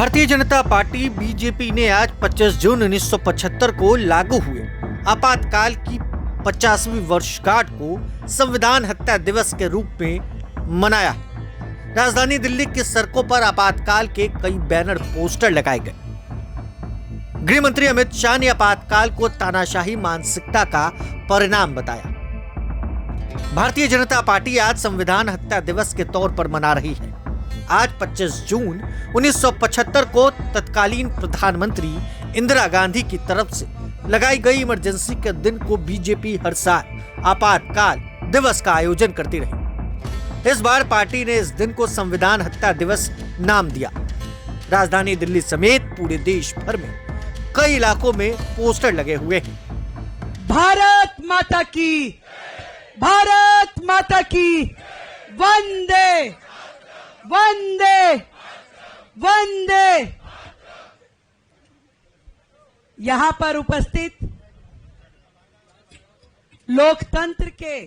Bharatiya Janata party BJP ने आज 25 जून 1975 को लागू हुए आपातकाल की 50वीं वर्षगांठ को संविधान हत्या दिवस के रूप में मनाया। राजधानी दिल्ली की सड़कों पर आपातकाल के कई बैनर पोस्टर लगाए गए। गृह मंत्री अमित शाह ने आपातकाल को तानाशाही मानसिकता का परिणाम बताया। भारतीय जनता पार्टी आज संविधान हत्या दिवस के तौर पर मना रही है। आज 25 जून 1975 को तत्कालीन प्रधानमंत्री इंदिरा गांधी की तरफ से लगाई गई इमरजेंसी के दिन को बीजेपी हर साल आपातकाल दिवस का आयोजन करती रही। इस बार पार्टी ने इस दिन को संविधान हत्या दिवस नाम दिया। राजधानी दिल्ली समेत पूरे देश भर में कई इलाकों में पोस्टर लगे हुए हैं। भारत माता की, भारत माता की, वंदे वंदे वंदे। यहां पर उपस्थित लोकतंत्र के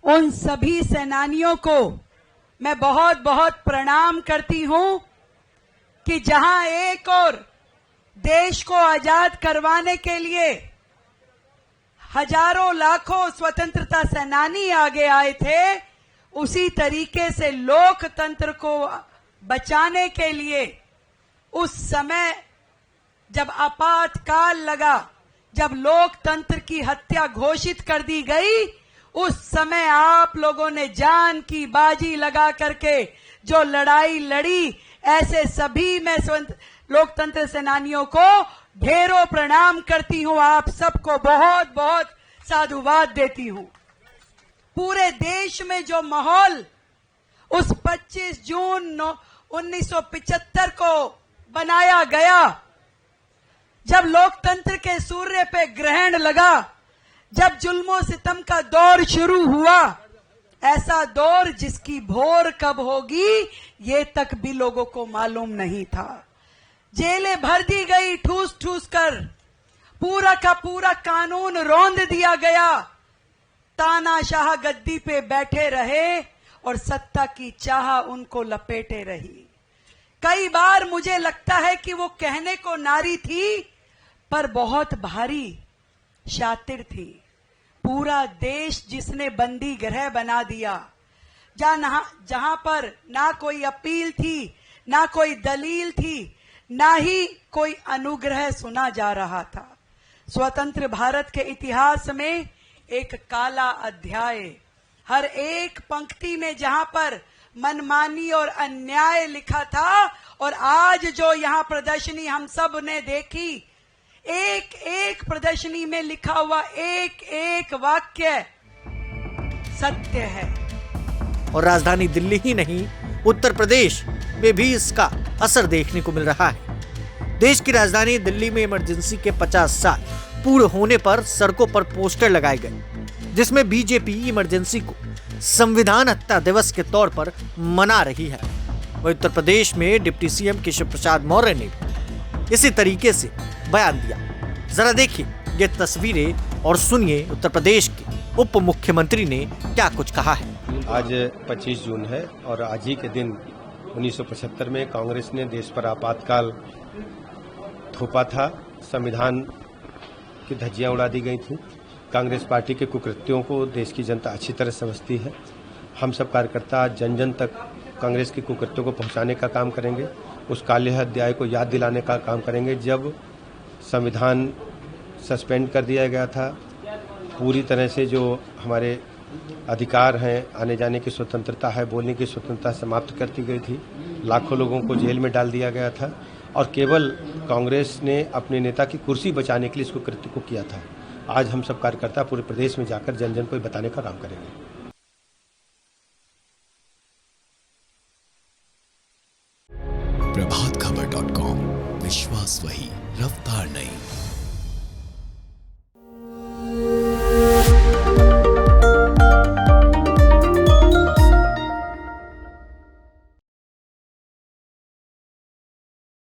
उन सभी सेनानियों को मैं बहुत बहुत प्रणाम करती हूं कि जहां एक और देश को आजाद करवाने के लिए हजारों लाखों स्वतंत्रता सेनानी आगे आए थे, उसी तरीके से लोकतंत्र को बचाने के लिए उस समय जब आपातकाल लगा, जब लोकतंत्र की हत्या घोषित कर दी गई, उस समय आप लोगों ने जान की बाजी लगा करके जो लड़ाई लड़ी, ऐसे सभी मैं लोकतंत्र सेनानियों को ढेरों प्रणाम करती हूं। आप सबको बहुत बहुत साधुवाद देती हूं। पूरे देश में जो माहौल उस 25 जून 1975 को बनाया गया, जब लोकतंत्र के सूर्य पे ग्रहण लगा, जब जुल्मों सितम का दौर शुरू हुआ, ऐसा दौर जिसकी भोर कब होगी ये तक भी लोगों को मालूम नहीं था। जेलें भर दी गई ठूस ठूस कर, पूरा का पूरा कानून रौंद दिया गया, तानाशाह गद्दी पे बैठे रहे और सत्ता की चाह उनको लपेटे रही। कई बार मुझे लगता है कि वो कहने को नारी थी पर बहुत भारी शातिर थी। पूरा देश जिसने बंदी गृह बना दिया, जहां पर ना कोई अपील थी, ना कोई दलील थी, ना ही कोई अनुग्रह सुना जा रहा था। स्वतंत्र भारत के इतिहास में एक काला अध्याय, हर एक पंक्ति में जहां पर मनमानी और अन्याय लिखा था, और आज जो यहां प्रदर्शनी हम सब ने देखी, एक एक प्रदर्शनी में लिखा हुआ एक एक वाक्य सत्य है। और राजधानी दिल्ली ही नहीं, उत्तर प्रदेश में भी इसका असर देखने को मिल रहा है। देश की राजधानी दिल्ली में इमरजेंसी के 50 साल पूरे होने पर सड़कों पर पोस्टर लगाए गए, जिसमें बीजेपी इमरजेंसी को संविधान हत्या दिवस के तौर पर मना रही है। वहीं उत्तर प्रदेश में डिप्टी सीएम केशव प्रसाद मौर्य ने भी इसी तरीके से बयान दिया। जरा देखिए ये तस्वीरें और सुनिए उत्तर प्रदेश के उप मुख्यमंत्री ने क्या कुछ कहा है। आज 25 जून है और आज ही के दिन 1975 में कांग्रेस ने देश पर आपातकाल थोपा था। संविधान की धज्जियां उड़ा दी गई थी। कांग्रेस पार्टी के कुकृत्यों को देश की जनता अच्छी तरह समझती है। हम सब कार्यकर्ता जन जन तक कांग्रेस के कुकृत्यों को पहुंचाने का काम करेंगे, उस काले अध्याय को याद दिलाने का काम करेंगे। जब संविधान सस्पेंड कर दिया गया था, पूरी तरह से जो हमारे अधिकार हैं, आने जाने की स्वतंत्रता है, बोलने की स्वतंत्रता समाप्त कर दी गई थी, लाखों लोगों को जेल में डाल दिया गया था, और केवल कांग्रेस ने अपने नेता की कुर्सी बचाने के लिए इसको कृत्य को किया था। आज हम सब कार्यकर्ता पूरे प्रदेश में जाकर जन जन को बताने का काम करेंगे।